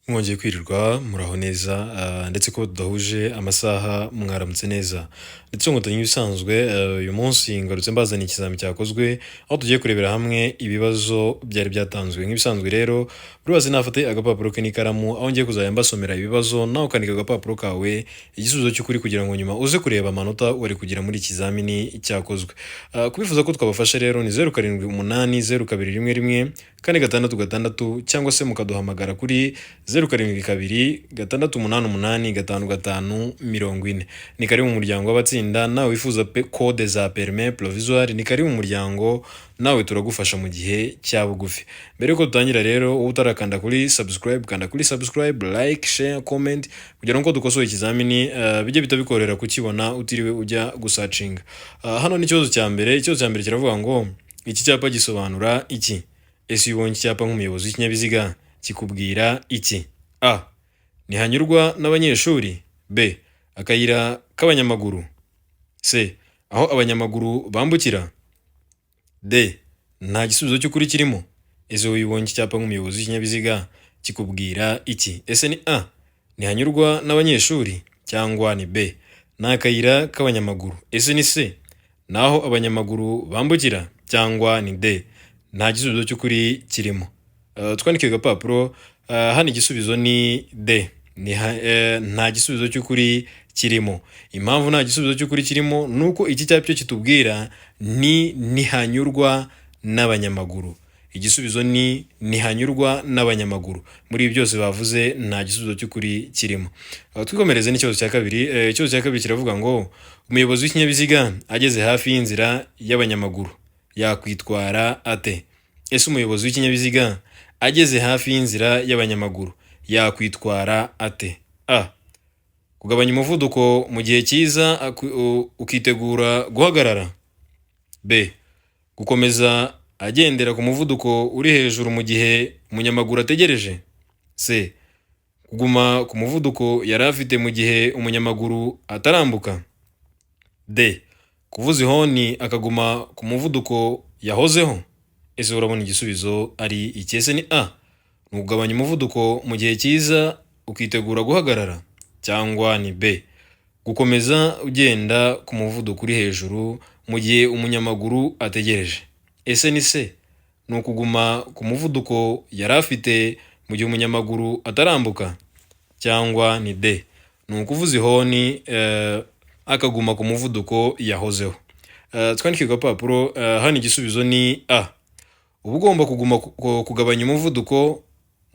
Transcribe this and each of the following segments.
Mwongeye kwirirwa muraho neza ndetse ko tudahuje amasaha mwaramutse neza ndetse ngo ibisanzwe uyu munsi ngarutse mbazana ikizami cyakozwe aho tugiye kurebera hamwe ibibazo byari byatanzwe nk'ibisanzwe rero buri wese nafate agapapuro ke n'ikaramu aho ngiye kuzajya mbasomera ibibazo nawe ukandika agapapuro kawe igisubizo cy'ukuri kugira ngo nyuma uze kureba amanota wari kugira muri ikizamini cyakozwe. Kubifuza ko twabafasha rero ni 0788 021 4 cyangwa se mukaduhamagara kuri 0722 ni kari mu muryango w'abatsinda nawe wifuza code za permis provisoire ni kari mu muryango nawe turagufasha mu gihe cya bugufi. Mbere ko dutangira rero wowe utarakanda kuri subscribe kanda kuri subscribe, like, share, comment kugira ngo dukosoye ikizamini bijye bitabikorera kukibona utiriwe ujya gusacinga. Hano ni ikibazo cya mbere kiravuga ngo iki cyapa gisobanura iki? Ese ubonye icyapa nk'umuyobozi w'ikinyabiziga kikubwira iki? A. Ntihanyurwa n'abanyeshuri. B. Akayira k'abanyamaguru. C. Aho abanyamaguru bambukira. D. Nta gisubizo cy'ukuri kirimo. Ese ubonye icyapa nk'umuyobozi w'ikinyabiziga kikubwira iki? Ese ni A. Ntihanyurwa n'abanyeshuri cyangwa ni B. Ni akayira k'abanyamaguru. Ese ni C. Naho abanyamaguru bambukira cyangwa ni D. Nta gisubizo cy'ukuri kirimo. Twandike agapapuro. Hano igisubizo ni D. Nta gisubizo cy'ukuri kirimo. Impamvu nta gisubizo cy'ukuri kirimo nuko iki cyapa cyo kitubwira ntihanyurwa n'abanyamaguru. Igisubizo ni ntihanyurwa n'abanyamaguru. Muri ibi byose bavuze nta gisubizo cy'ukuri kirimo. Twikomereze n'ikibazo cya kabiri. Ikibazo cya kabiri kiravuga ngo umuyobozi w'ikinyabiziga ageze hafi y'inzira y'abanyamaguru yakwitwara ate? Ese umuyobozi w'ikinyabiziga ageze hafi y'inzira y'abanyamaguru yakwitwara ate? A. Kugabanya umuvuduko mu gihe cyiza ukitegura guhagarara. B. Gukomeza agendera ku muvuduko uri hejuru mu gihe umunyamaguru ategereje. C. Kuguma ku muvuduko yari afite mu gihe umunyamaguru atarambuka. D. Kuvuza ihoni akaguma ku muvuduko yahozeho. Ese urabona igisubizo ari iki? Ese ni A. Ni ukugabanya umuvuduko mu gihe cyiza ukitegura guhagarara cyangwa ni B. Gukomeza ugenda ku muvuduko uri hejuru mu gihe umunyamaguru ategereje. Ese ni C. Ni ukuguma ku muvuduko yari afite mu gihe umunyamaguru atarambuka cyangwa ni D. Ni ukuvuza ihoni akaguma ku muvuduko yahozeho. Twandike agapapuro. Hano igisubizo ni A. Uba ugomba kugabanya umuvuduko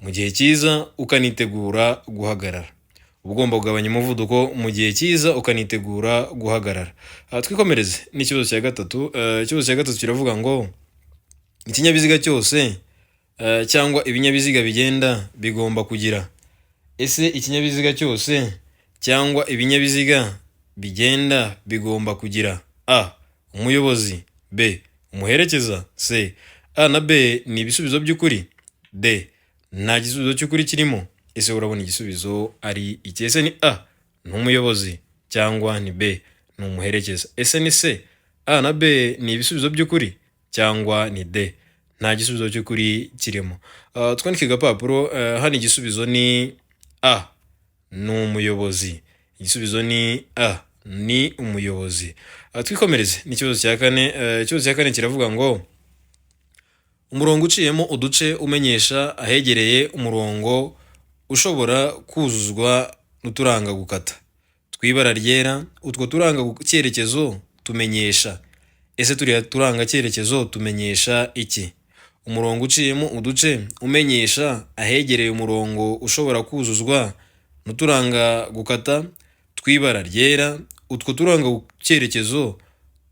mu gihe cyiza ukanitegura guhagarara. Uba ugomba kugabanya umuvuduko mu gihe cyiza ukanitegura guhagarara. Twikomereze n'ikibazo cya gatatu. Ikibazo cya gatatu kiravuga ngo ikinyabiziga cyose cyangwa ibinyabiziga bigenda bigomba kugira. Ese ikinyabiziga cyose cyangwa ibinyabiziga bigenda bigomba kugira A. Umuyobozi. B. Umuherekeza. C. A na B ni ibisubizo by'ukuri. D. Nta gisubizo cy'ukuri kirimo. Ese urabona igisubizo ari iki? Ese ni A. Ni umuyobozi cyangwa ni B. Ni umuherekeza. Ese ni C. A na B ni ibisubizo by'ukuri cyangwa ni D. Nta gisubizo cy'ukuri kirimo. Twandike agapapuro. Hano igisubizo ni A. Ni umuyobozi. Igisubizo ni A. Ni umuyobozi. Twikomereze n'ikibazo cya kane. Ikibazo cya kane kiravuga ngo umurongo uciyemo uduce umenyesha ahegereye umurongo ushobora kuzuzwa n'uturanga gukata tw'ibara ryera. Utwo turanga cyerekezo tumenyesha. Ese turiya turanga cyerekezo tumenyesha iki? Umurongo uciyemo uduce umenyesha ahegereye umurongo ushobora kuzuzwa n'uturanga gukata tw'ibara ryera. Utwo turanga cyerekezo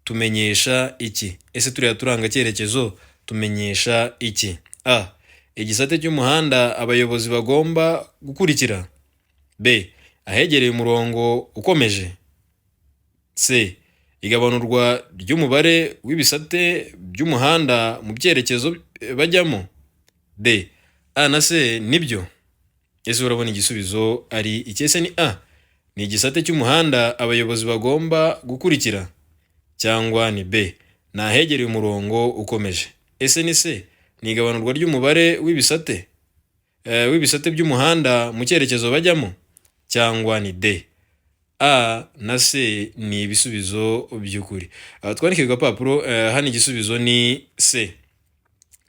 tumenyesha iki? Ese turiya turanga cyerekezo tumenyesha iki? A. Igisate cy'umuhanda abayobozi bagomba gukurikira. B. Ahegereye umurongo ukomeje. C. Igabanurwa ry'umubare w'ibisate by'umuhanda mu byerekezo bajyamo. D. A na C nibyo. Ese urabona igisubizo ari iki? Ese ni A. Ni igisate cy'umuhanda abayobozi bagomba gukurikira cyangwa ni B. Ni ahegereye umurongo ukomeje. Ese ni C. Ni igabanurwa ry'umubare w'ibisate. w'ibisate by'umuhanda mu cyerekezo bajyamo, cyangwa ni D. A na C ni ibisubizo by'ukuri. Twandike agapapuro, hano igisubizo ni C.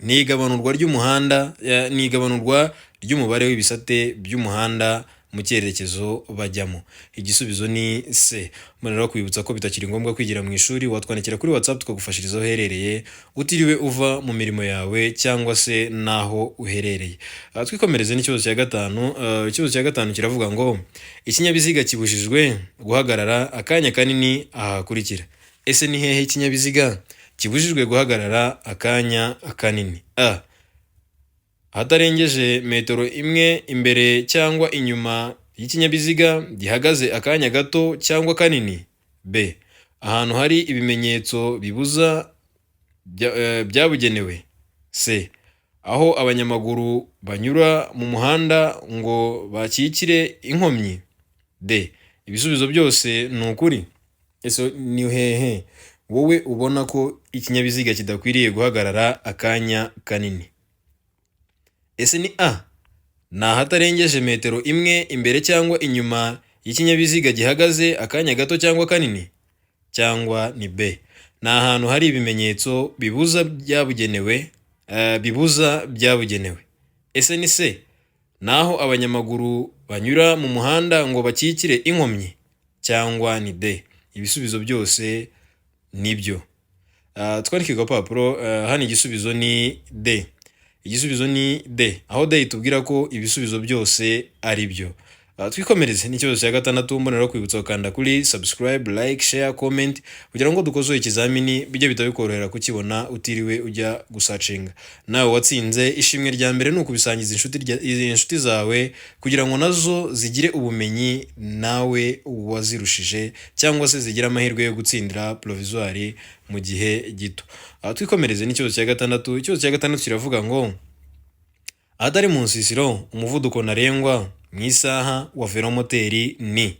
Ni igabanurwa ry'umuhanda, ni igabanurwa ry'umubare w'ibisate by'umuhanda mu cyerekezo bajyamo. Igisubizo ni C. Rero kwibutsa ko bitakiri ngombwa kwigira mu ishuri, watwandikira kuri WhatsApp tukagufashiriza aho uherereye utiriwe uva mu mirimo yawe cyangwa se naho uherereye. Twikomereze n'ikibazo cya gatanu. Ikibazo cya gatanu kiravuga ngo ikinyabiziga kibujijwe guhagarara akanya kanini ahakurikira. Ese ni hehe ikinyabiziga kibujijwe guhagarara akanya kanini? A. Ahatarengeje metero imwe imbere cyangwa inyuma y'ikinyabiziga gihagaze akanya gato cyangwa kanini. B. Ahantu hari ibimenyetso bibuza byabugenewe. C. Aho abanyamaguru banyura mu muhanda ngo bakikire inkomyi. D. Ibisubizo byose ni ukuri. Ese ni hehe wowe ubona ko ikinyabiziga kidakwiriye guhagarara akanya kanini? Ese ni A. Ni ahatarengeje metero imwe imbere cyangwa inyuma y'ikinyabiziga gihagaze akanya gato cyangwa kanini, cyangwa ni B. Ni ahantu hari ibimenyetso bibuza byabugenewe. Ese ni C. Naho abanyamaguru banyura mu muhanda ngo bakikire inkomyi, cyangwa ni D. Ibisubizo byose nibyo. Twandike agapapuro, hano igisubizo ni D. Igisubizo ni D, aho D itubwira ko ibisubizo byose ari byo. Twikomereze n'ikibazo cya gatandatu. Mbonera kwibutsa gukanda kuri subscribe, like, share, comment kugira ngo dukoze ikizamini bijye bitabikorohera kukibona utiriwe ujya gusacinga. Nawe watsinze, ishimwe rya mbere ni ukubisangiza inshuti zawe kugira ngo nazo zigire ubumenyi nawe wazirushije, cyangwa se zigira amahirwe yo gutsindira provisoire mu gihe gito. Twikomereze n'ikibazo cya gatandatu. Ikibazo cya gatandatu kiravuga ngo ahatari mu nsisiro umuvuduko ntarengwa mu isaha wa velomoteri ni.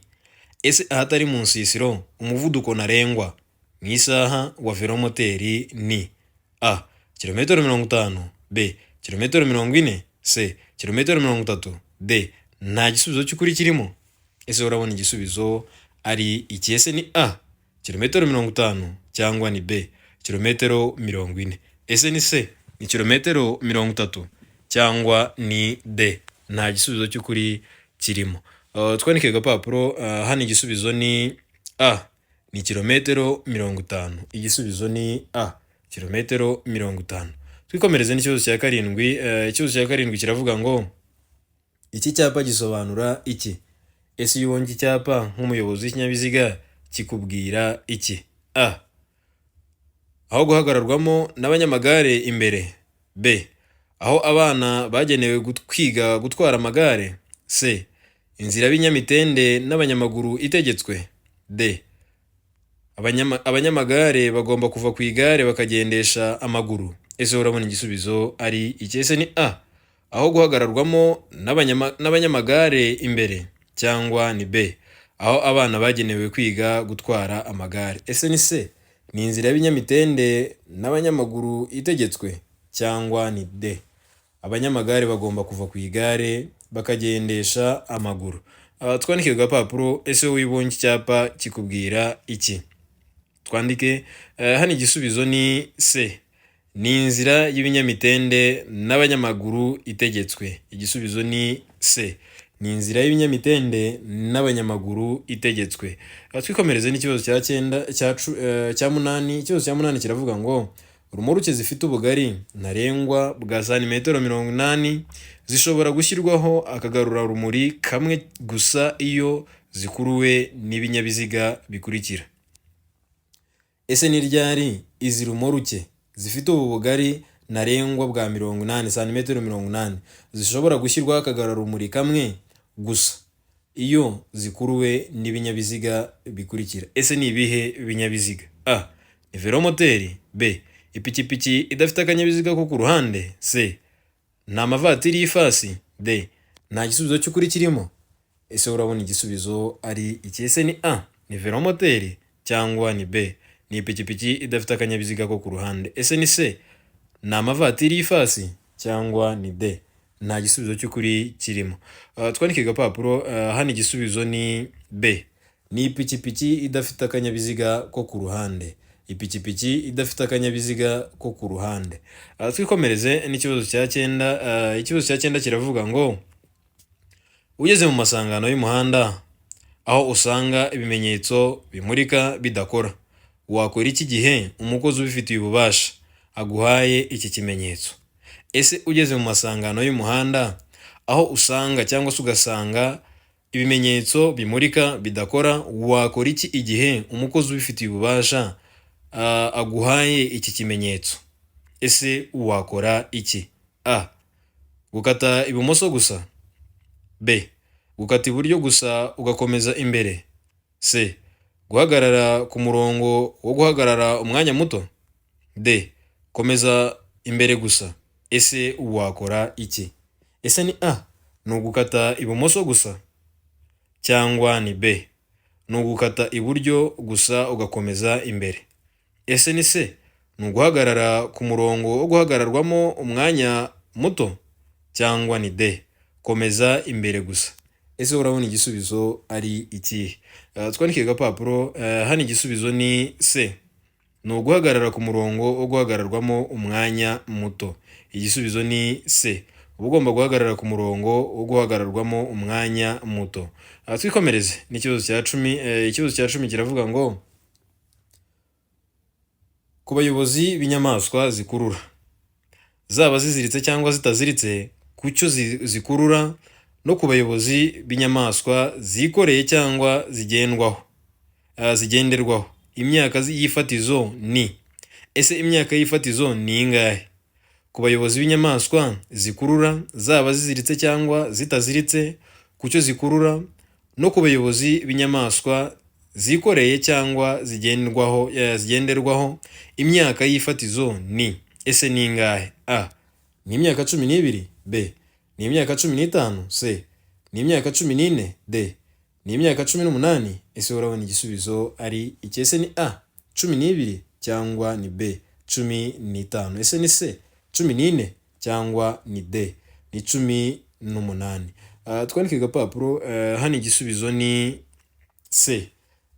Ese ahatari mu nsisiro umuvuduko ntarengwa mu isaha wa velomoteri ni. A. Kilometero 50. B. Kilometero 40. C. Kilometero 30. D. Nta gisubizo cy'ukuri kirimo. Ese urabona igisubizo ari iki? Ese ni A. Kilometero 50 cyangwa ni B. Kilometero 40. Ese ni C. Ni kilometero 30 cyangwa ni D. Nta gisubizo cy'ukuri kirimo. Twandike agapapuro, hano igisubizo ni A. Ni kilometero 50. Igisubizo ni A. Kilometero 50. Twikomereze n'ikibazo cya karindwi. Ikibazo cya karindwi kiravuga ngo iki cyapa gisobanura iki? Ese iyo ubonye icyapa nk'umuyobozi w'ikinyabiziga kikubwira iki? A. Aho guhagararwamo n'abanyamagare imbere. B. Aho abana bagenewe kwiga gutwara amagare. C. Inzira y'ibinyamitende n'abanyamaguru itegetswe. D. Abanyamagare bagomba kuva ku igare bakagendesha amaguru. Ese urabona igisubizo ari iki? Ese ni A. Aho guhagararwamo n'abanyamagare imbere, cyangwa ni B. Aho abana bagenewe kwiga gutwara amagare. Ese ni C. Ni inzira y'ibinyamitende n'abanyamaguru itegetswe, cyangwa ni D. Abanyamagare bagomba kuva ku igare bakagendesha amaguru. Twandike agapapuro. Ese wibonye icyapa kikubwira iki? Twandike, hano igisubizo ni C. Ni inzira y'ibinyamitende n'abanyamaguru itegetswe. Igisubizo ni C. Ni inzira y'ibinyamitende n'abanyamaguru itegetswe. Twikomereze n'ikibazo cya munani. Ikibazo cya munani kiravuga ngo rumoroke zifite ubugari ntarengwa bwa santimetero 80 zishobora gushyirwaho akagarura rumuri kamwe gusa iyo zikuruwe n'ibinyabiziga bikurikira. Ese ni ryari izi rumoroke zifite ubu bugari ntarengwa bwa 80 santimetero 80 zishobora gushyirwaho akagarura rumuri kamwe gusa iyo zikuruwe n'ibinyabiziga bikurikira? Ese ni ibihe binyabiziga? A. Ni velomoteri. B. Ipikipiki idafite akanyabiziga ko ku ruhande. C. Ni amavatiri y'ifasi. D. Nta gisubizo cy'ukuri kirimo. Ese urabona igisubizo ari iki? Ese ni A. Ni velomoteri, cyangwa ni B. Ni ipikipiki idafite akanyabiziga ko ku ruhande. Ese ni C. Ni amavatiri y'ifasi, cyangwa ni D. nta gisubizo cy'ukuri kirimo. Twandike agapapuro, hano igisubizo ni B. Ni ipikipiki idafite akanyabiziga ko ku ruhande. Ipikipiki idafite akanyabiziga ko ku ruhande. Twikomereze n'ikibazo cya 9. Ikibazo cya 9 kiravuga ngo ugeze mu masangano y'umuhanda aho usanga ibimenyetso bimurika bidakora, wakora iki gihe umukozi ubifitiye ububasha aguhaye iki kimenyetso? Ese ugeze mu masangano y'umuhanda aho usanga cyangwa se ugasanga ibimenyetso bimurika bidakora, wakora iki igihe umukozi ubifitiye ububasha aguhaye iki kimenyetso? Ese wakora iki? A. Gukata ibumoso gusa. B. Gukata iburyo gusa ugakomeza imbere. C. Guhagarara ku murongo wo guhagarara umwanya muto. D. Komeza imbere gusa. Ese wakora iki? Ese ni A. Ni ugukata ibumoso gusa, cyangwa ni B. Ni ugukata iburyo gusa ugakomeza imbere. Ese ni C. Ni uguhagarara ku murongo wo guhagararwamo umwanya muto, cyangwa ni D. Komeza imbere gusa. Ese urabona igisubizo ari ikihe? Twandike agapapuro, hano igisubizo ni C. Ni uguhagarara ku murongo wo guhagararwamo umwanya muto. Igisubizo ni C. Uba ugomba guhagarara ku murongo wo guhagararwamo umwanya muto. Twikomereze n'ikibazo cya 10. Ikibazo cya 10 kiravuga ngo ku bayobozi b'inyamaswa zikurura, zaba ziziritse cyangwa zitaziritse, ku cyo zikurura, no ku bayobozi b'inyamaswa zikoreye cyangwa zigenderwaho, imyaka y'ifatizo ni. Ese imyaka y'ifatizo ni ingahe? Ku bayobozi b'inyamaswa zikurura, zaba ziziritse cyangwa zitaziritse, ku cyo zikurura, no ku bayobozi b'inyamaswa zikoreye cyangwa zigenderwaho, imyaka y'ifatizo ni. Ese ni ingahe? A. Ni imyaka 12. B. Ni imyaka 15. C. Ni imyaka 14. D. Ni imyaka 18. Ese urabona igisubizo ari iki? Ese ni A. 12 cyangwa ni B. 15. Ese ni C. 14 cyangwa ni D. Ni 18. Twandike agapapuro, hano igisubizo ni C.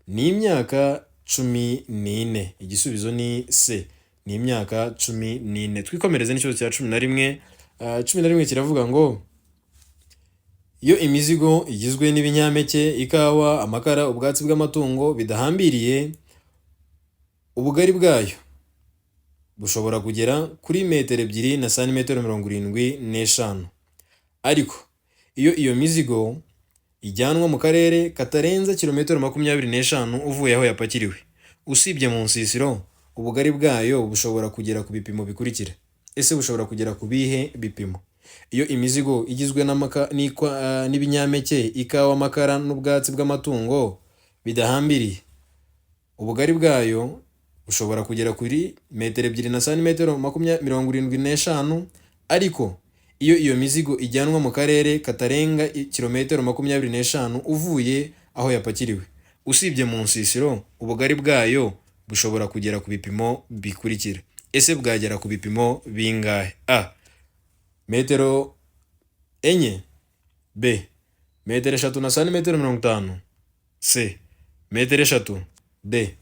Ni imyaka 14. Igisubizo ni C. Ni imyaka 14. Twikomereze n'ikibazo cya 11. 11 kiravuga ngo iyo imizigo igizwe n'ibinyampeke, ikawa, amakara, ubwatsi bw'amatungo bidahambiriye, ubugari bwayo bushobora kugera kuri metero 2 na santimetero 75. Ariko iyo iyo mizigo ijyanwa mu karere katarenza kilometero 25 uvuye aho yapakiriwe, usibye mu nsisiro, ubugari bwayo bushobora kugera ku bipimo bikurikira. Ese bushobora kugera ku bihe bipimo? Iyo imizigo igizwe n'ibinyampeke, ikawa, amakara n'ubwatsi bw'amatungo bidahambiriye, ubugari bwayo bushobora kugera kuri metero 2 na santimetero 75. Ariko iyo iyo mizigo ijyanwa mu karere katarenga kilometero 25 uvuye aho yapakiriwe, usibye mu nsisiro, ubugari bwayo bushobora kugera ku bipimo bikurikira. Ese bwagera ku bipimo bingahe? A. Metero 4. B. Metero 3 na santimetero 50. C. Metero 3. D.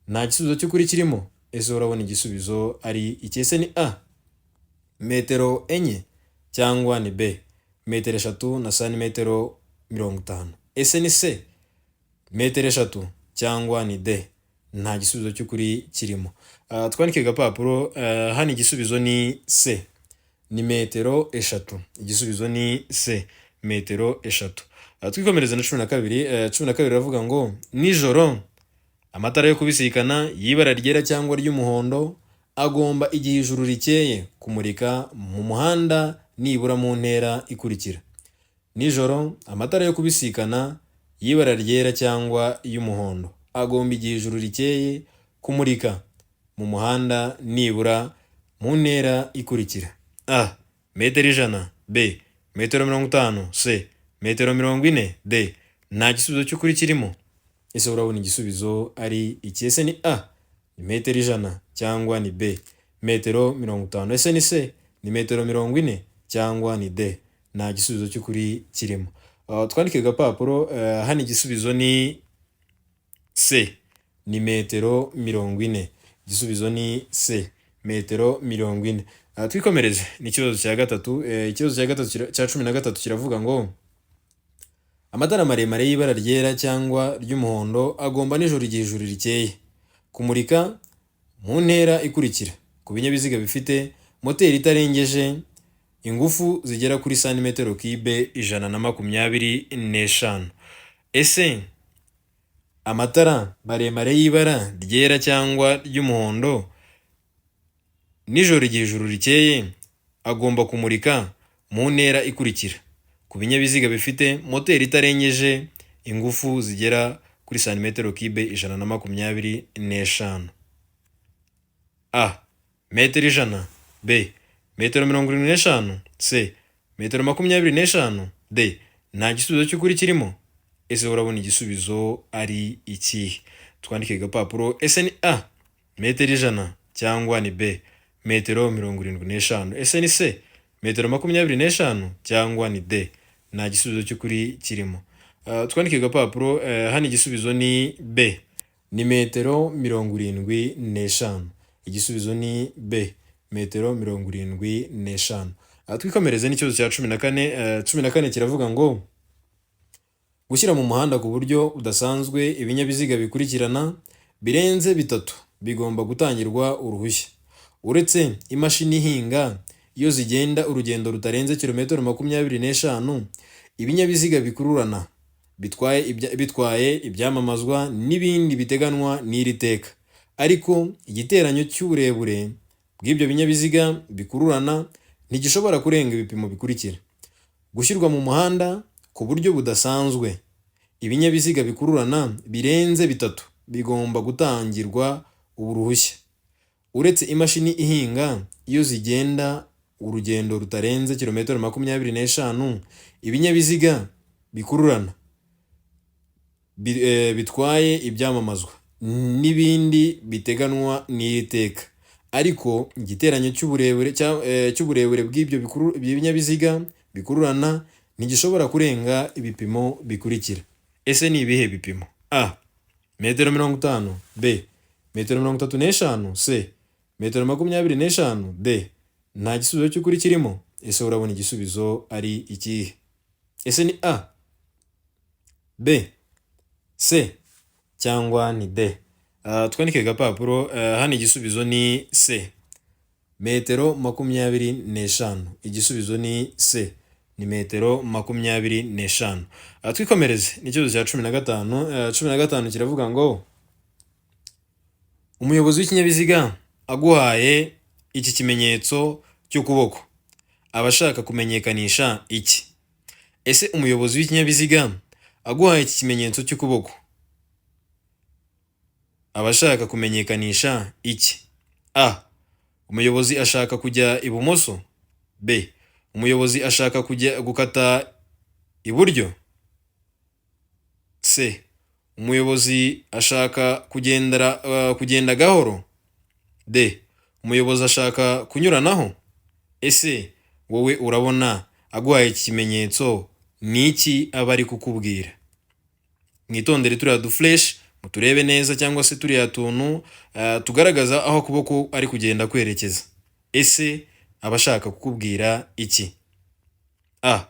Nta gisubizo cy'ukuri kirimo. Ese urabona igisubizo ari iki? Ese ni A. Metero 4 cyangwa ni B. Metero 3 na santimetero 50. Ese ni C. Metero 3 cyangwa ni D. Nta gisubizo cy'ukuri kirimo. Twandike agapapuro, hano igisubizo ni C. Ni metero 3. Igisubizo ni C. Metero 3. Twikomereza na 12. 12 ravuga ngo nijoro amatara yo kubisikana y'ibara ryera cyangwa ry'umuhondo agomba igihe ijuru rikeye kumurika mu muhanda nibura mu ntera ikurikira. Nijoro amatara yo kubisikana y'ibara ryera cyangwa y'umuhondo agomba igihe ijuru rikeye kumurika mu muhanda nibura mu ntera ikurikira. A. Metero 100. B. Metero 50. C. Metero 40. D. Nta gisubizo cy'ukuri kirimo. Ese urabona igisubizo ari iki? Ese ni A. Ni metero 100 cyangwa ni B. Metero 50. Ese ni C. Ni metero 40 cyangwa ni D. nta gisubizo cy'ukuri kirimo. Twandike agapapuro, hano igisubizo ni C, ni metero 40. Igisubizo ni C, metero 40. Twikomereze ni ikibazo cya gatatu. Ikibazo cya gatatu cya 13 kiravuga ngo amatara maremare y'ibara ryera cyangwa ry'umuhondo agomba nijoro igihe ijuru rikeye kumurika mu ntera ikurikira ku binyabiziga bifite moteri itarengeje ingufu zigera kuri santimetero kibe 125. Ese amatara maremare y'ibara ryera cyangwa ry'umuhondo nijoro igihe ijuru rikeye agomba kumurika mu ntera ikurikira ku binyabiziga bifite moteri itarengeje ingufu zigera kuri santimetero kibe 125. A, metero 100. B, metero 75. C, metero 25. D, nta gisubizo cy'ukuri kirimo. Ese urabona igisubizo ari ikihe? Twandike agapapuro. Ese ni A, metero 100 cyangwa ni B, metero 75? Ese ni C, metero 25 cyangwa ni D, nta gisubizo cy'ukuri kirimo. Twandike agapapuro. Hano igisubizo ni B, ni metero 75. Igisubizo ni B, metero 75. Twikomereze n'ikibazo cya 14. 14 kiravuga ngo gushyira mu muhanda ku buryo udasanzwe ibinyabiziga bikurikirana birenze bitatu bigomba gutangirwa uruhushya. Uretse imashini ihinga iyo zigenda urugendo rutarenze kilometero 25, ibinyabiziga bikururana bitwaye ibyamamazwa n'ibindi biteganwa n'iri teka. Ariko igiteranyo cy'uburebure bw'ibyo binyabiziga bikururana ntigishobora kurenga ibipimo bikurikira: gushyirwa mu muhanda ku buryo budasanzwe ibinyabiziga bikururana birenze bitatu bigomba gutangirwa uruhushya. Uretse imashini ihinga iyo zigenda urugendo rutarenze kilometero 25, ibinyabiziga bikururana bitwaye ibyamamazwa n'ibindi biteganwa n'iri teka. Ariko igiteranyo cy'uburebure bw'ibyo binyabiziga bikururana ntigishobora kurenga ibipimo bikurikira. Ese ni ibihe bipimo? A, metero 50. B, metero 35. C, metero 25. D, nta gisubizo cy'ukuri kirimo. Ese urabona igisubizo ari ikihe? Ese ni A, B, C cyangwa ni D? Twandike agapapuro. Hano igisubizo ni C, metero 25. Igisubizo ni C, ni metero 25. Twikomereze n'ikibazo cya 15. 15 kiravuga ngo umuyobozi w'ikinyabiziga aguhaye iki kimenyetso cy'ukuboko aba ashaka kumenyekanisha iki? Ese umuyobozi w'ikinyabiziga aguhaye iki kimenyetso cy'ukuboko aba ashaka kumenyekanisha iki? A, umuyobozi ashaka kujya ibumoso. B, umuyobozi ashaka gukata iburyo. C, umuyobozi ashaka kugenda gahoro. D, umuyobozi ashaka kunyuranaho. Ese wowe urabona aguhaye iki kimenyetso ni iki aba ari kukubwira? Mwitondere turiya dufresh muturebe neza, cyangwa se turiya tuntu tugaragaza aho kuboko ari kugenda kwerekeza. Ese aba ashaka kukubwira iki? A,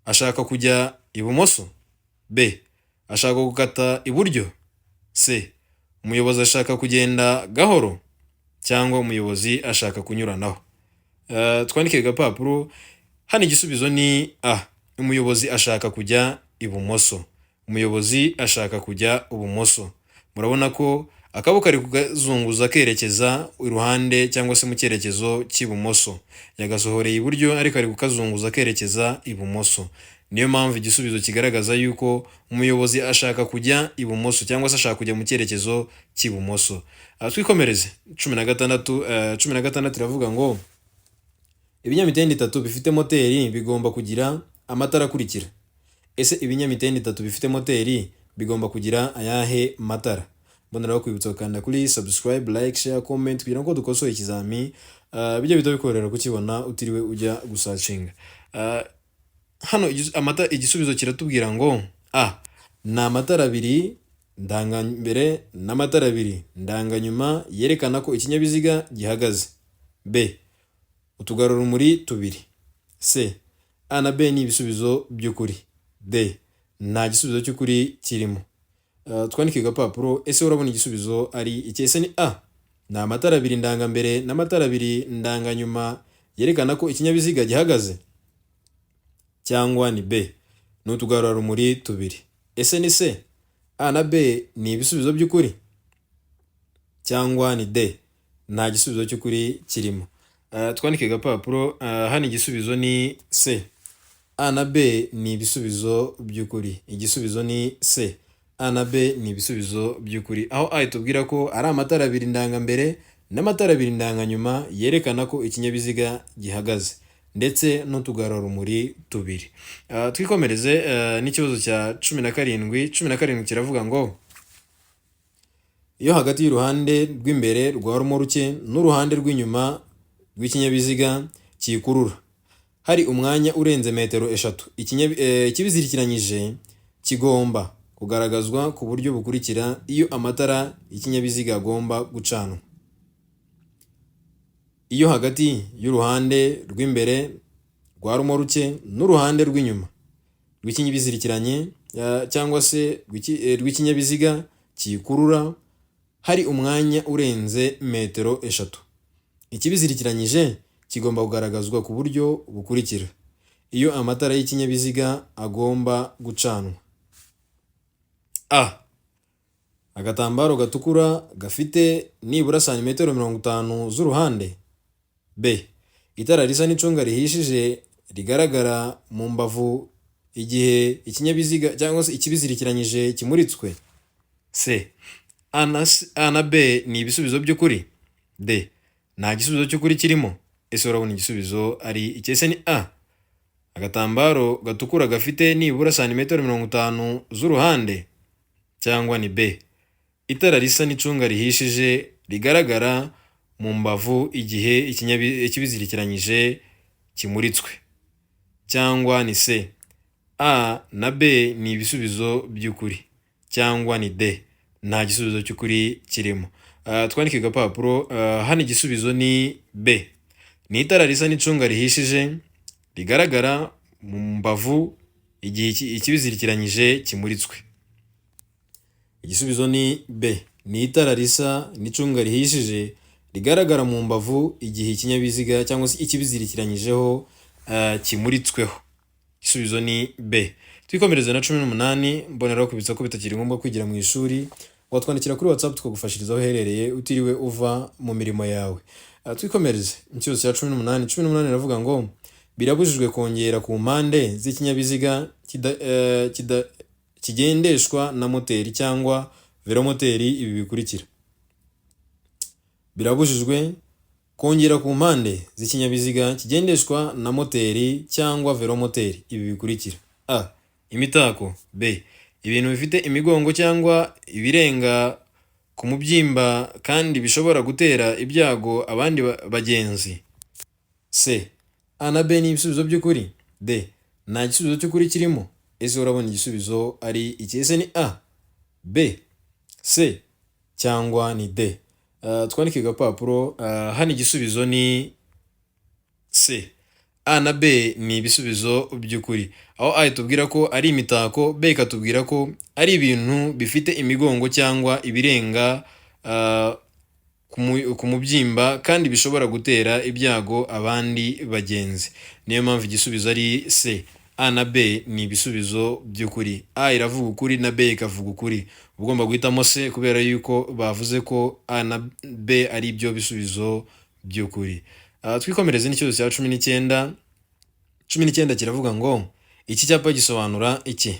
ashaka kujya ibumoso. B, ashaka gukata iburyo. C, umuyobozi ashaka kugenda gahoro cyangwa umuyobozi ashaka kunyuranaho. Twandike agapapuro. Hano igisubizo ni A, umuyobozi ashaka kujya ibumoso. Umuyobozi ashaka kujya ibumoso. Murabona ko akaboko ari kugazunguza kerekeza iruhande cyangwa se mu cyerekezo cy'ibumoso. Yagasohoreye iburyo ariko ari kukazunguza kerekeza ibumoso. Niyo mpamvu igisubizo kigaragaza yuko umuyobozi ashaka kujya ibumoso cyangwa se ashaka kujya mu cyerekezo cy'ibumoso. Twikomereze 16. 16 iravuga ngo ibinyamitende 3 bifite moteri bigomba kugira amatara akurikira. Ese ibinyamitende 3 bifite moteri bigomba kugira ayahe matara? Mbonera kwibutsa gukanda kuri subscribe, like, share, comment kugira ngo dukosoye ikizami bijye bikorera kukibona utiriwe ujya gusacinga. hano igisubizo kiratubwira ngo a ni amatara abiri ndangambere n'amatara abiri ndanganyuma yerekana ko ikinyabiziga gihagaze. B utugarurumuri tubiri. C a na b ni ibisubizo by'ukuri. D nta gisubizo cy'ukuri kirimo. Twandike agapapuro. Ese urabona igisubizo ari iki? Ese ni a ni amatara abiri ndangambere n'amatara abiri ndanganyuma yerekana ko ikinyabiziga gihagaze, cyangwa ni B ni utugarurumuri tubiri? Ese ni C a na b ni ibisubizo by'ukuri, cyangwa ni D nta gisubizo cy'ukuri kirimo? Twandike agapapuro. Hano igisubizo ni C. A na B ni ibisubizo by'ukuri. Igisubizo ni C. A na B ni ibisubizo by'ukuri, aho A itubwira ko ari amatara abiri ndangambere n'amatara abiri ndanganyuma yerekana ko ikinyabiziga gihagaze, ndetse n'utugarurumuri tubiri. Twikomereze n'ikibazo cya 17. 17 kiravuga ngo iyo hagati y'uruhande rw'imbere rwa romoruke n'uruhande rw'inyuma rw'ikinyabiziga kikurura hari umwanya urenze metero 3, ikibizirikiranyije kigomba kugaragazwa ku buryo bukurikira iyo amatara y'ikinyabiziga agomba gucanwa. Iyo hagati y'uruhande rw'imbere rwa romoruke n'uruhande rw'inyuma rw'ikinyabiziga cyangwa se rw'ikinyabiziga kikurura hari umwanya urenze metero 3, ikibizirikiranyije kigomba kugaragazwa ku buryo bukurikira iyo amatara y'ikinyabiziga agomba gucanwa. A agatambaro gatukura gafite nibura santimetero 50 z'uruhande. B itara risa n'icunga rihishije rigaragara mu mbavu igihe ikinyabiziga cyangwa se ikibizirikiranyije kimuritswe. C a na b ni ibisubizo by'ukuri. D nta gisubizo cy'ukuri kirimo. Ese urabona igisubizo ari iki? Ese ni a agatambaro gatukura gafite nibura santimetero 50 z'uruhande, cyangwa ni B itara risa n'icunga rihishije rigaragara mu mbavu igihe ikibizirikiranyije kimuritswe, cyangwa ni C a na b ni ibisubizo by'ukuri, cyangwa ni D nta gisubizo cy'ukuri kirimo? Twandike agapapuro. Hano igisubizo ni B ni itara risa n'icunga rihishije rigaragara mu mbavu igihe ikibizirikiranyije kimuritswe. Igisubizo ni B ni itara risa n'icunga rihishije rigaragara mu mbavu igihe ikinyabiziga cyangwa se ikibizirikiranyijeho kimuritsweho. Igisubizo ni B. Twikomereze na 18. Mboneraho kubitsa ko bitakiri ngombwa kwigira mu ishuri, watwandikira kuri WhatsApp tukagufashiriza aho uherereye utiriwe uva mu mirimo yawe. Twikomereze ikibazo cya 18. 18 iravuga ngo birabujijwe kongera ku mpande z'ikinyabiziga kigendeshwa na moteri cyangwa velomoteri ibi bikurikira. Birabujijwe kongera ku mpande z'ikinyabiziga kigendeshwa na moteri cyangwa velomoteri ibi bikurikira. A imitako. B ibintu bifite imigongo cyangwa ibirenga ku mubyimba kandi bishobora gutera ibyago abandi bagenzi. C a na b ni ibisubizo by'ukuri. D nta gisubizo cy'ukuri kirimo. Ese urabona igisubizo ari iki? Ese ni A, B, C cyangwa ni D? Twandike agapapuro. Hano igisubizo ni C. A na B ni ibisubizo by'ukuri, aho A itubwira ko ari imitako, B ikatubwira ko ari ibintu bifite imigongo cyangwa ibirenga ku mubyimba kandi bishobora gutera ibyago abandi bagenzi. Niyo mpamvu igisubizo ari C. A na B ni ibisubizo by'ukuri. A iravuga ukuri na B ikavuga ukuri. Ugomba guhitamo C kubera yuko bavuze ko A na B ari byo bisubizo by'ukuri. Twikomereze n'ikibazo cya 19. 19 kiravuga ngo iki cyapa gisobanura iki?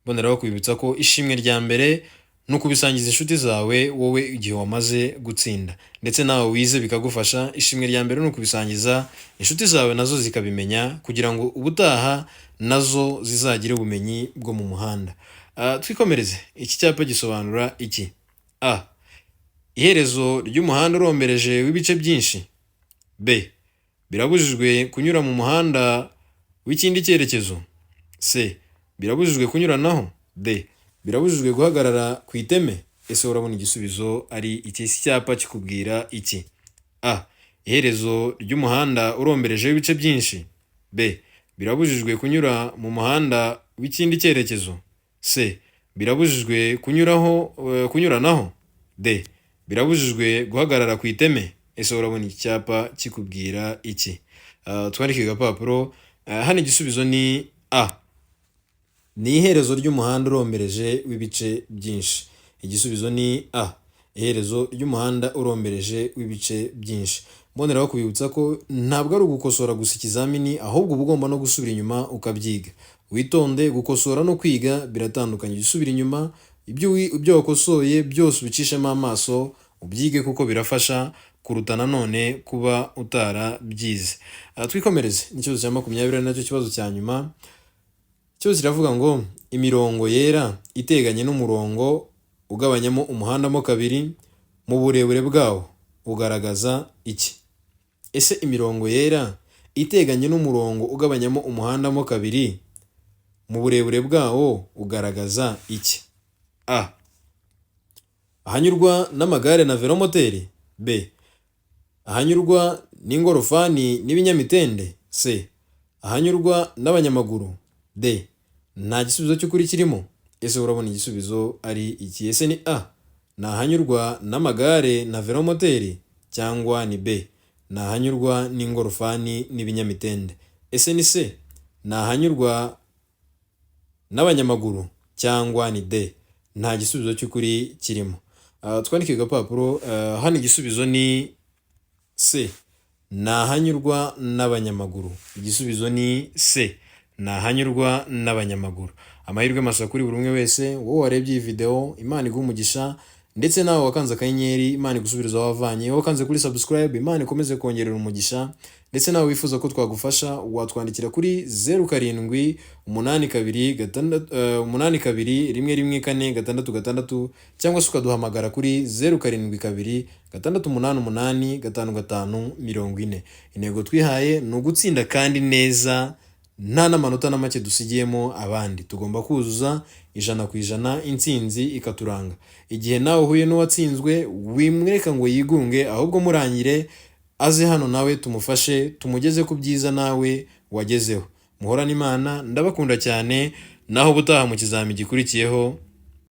Mboneraho kwibutsa ko ishimwe rya mbere no kubisangiza inshuti zawe wowe igihe wamaze gutsinda, ndetse nawe wize bikagufasha. Ishimwe rya mbere no kubisangiza inshuti zawe nazo zikabimenya kugira ngo ubutaha nazo zizagire ubumenyi bwo mu muhanda. Twikomereze iki cyapa gisobanura iki? A iherezo ry'umuhanda urombereje w'ibice byinshi. B birabujijwe kunyura mu muhanda w'ikindi cyerekezo? C. Birabujijwe kunyuranaho? D. Birabujijwe guhagarara ku iteme? Ese urabona igisubizo ari iki? Ese icyapa kikubwira iki? A. Iherezo ry'umuhanda uromberejeho ibice byinshi. B. Birabujijwe kunyura mu muhanda w'ikindi cyerekezo. C. Birabujijwe kunyuranaho. D. Birabujijwe guhagarara ku iteme. Ese urabona iki cyapa kikubwira iki? Twandike agapapuro. Hano igisubizo ni A. Ni iherezo ry'umuhanda urombereje w'ibice byinshi. Igisubizo ni A. Iherezo ry'umuhanda urombereje w'ibice byinshi. Mboneraho kubibutsa ko ntabwo ari ugukosora gusa ikizamini, ahubwo uba ugomba no gusubira inyuma ukabyiga. Witonde, gukosora no kwiga biratandukanye. Gisubira inyuma, ibyo wakosoye byose ubicishemo amaso ubyige, kuko birafasha kuruta nanone kuba utarabyize. Twikomereze n'ikibazo cya 20 nacyo kibazo cya nyuma. Ikibazo kiravuga ngo imirongo yera iteganye n'umurongo ugabanyamo umuhanda mo kabiri mu burebure bwawo ugaragaza iki? Ese imirongo yera iteganye n'umurongo ugabanyamo umuhanda mo kabiri mu burebure bwawo ugaragaza iki? A. Ahanyurwa n'amagare na velomoteri. B. Ahanyurwa n'ingorofani n'ibinyamitende. C. Ahanyurwa n'abanyamaguru. D. Nta gisubizo cy'ukuri kirimo. Ese urabona igisubizo ari iki? Ese ni A. Ni ahanyurwa n'amagare na velomoteri, cyangwa ni B. Ni ahanyurwa n'ingorofani n'ibinyamitende. Ese ni C. Ni ahanyurwa n'abanyamaguru, cyangwa ni D. Nta gisubizo cy'ukuri kirimo. Twandike agapapuro. Hano igisubizo ni C. Ni ahanyurwa n'abanyamaguru. Igisubizo ni C. Ni ahanyurwa n'abanyamaguru. Amahirwe masa kuri buri umwe wese. Wowe warebye iyi video, Imana iguhe umugisha, ndetse nawe wakanze akanyenyeri, Imana igusubiriza aho wavanye. Wowe wakanze kuri subscribe, Imana ikomeze kongerera umugisha, ndetse nawe wifuza ko twagufasha watwandikira kuri 0782821146, cyangwa se ukaduhamagara kuri 0722688540. Intego twihaye ni ugutsinda kandi neza, nta n'amanota na make dusigiyemo abandi. Tugomba kuzuza 100%, intsinzi ikaturanga. Igihe nawe uhuye n'uwatsinzwe, wimwereka ngo yigunge, ahubwo murangire aze hano nawe tumufashe, tumugeze ku byiza nawe wagezeho. Muhorane Imana, ndabakunda cyane, naho ubutaha mu kizami gikurikiyeho.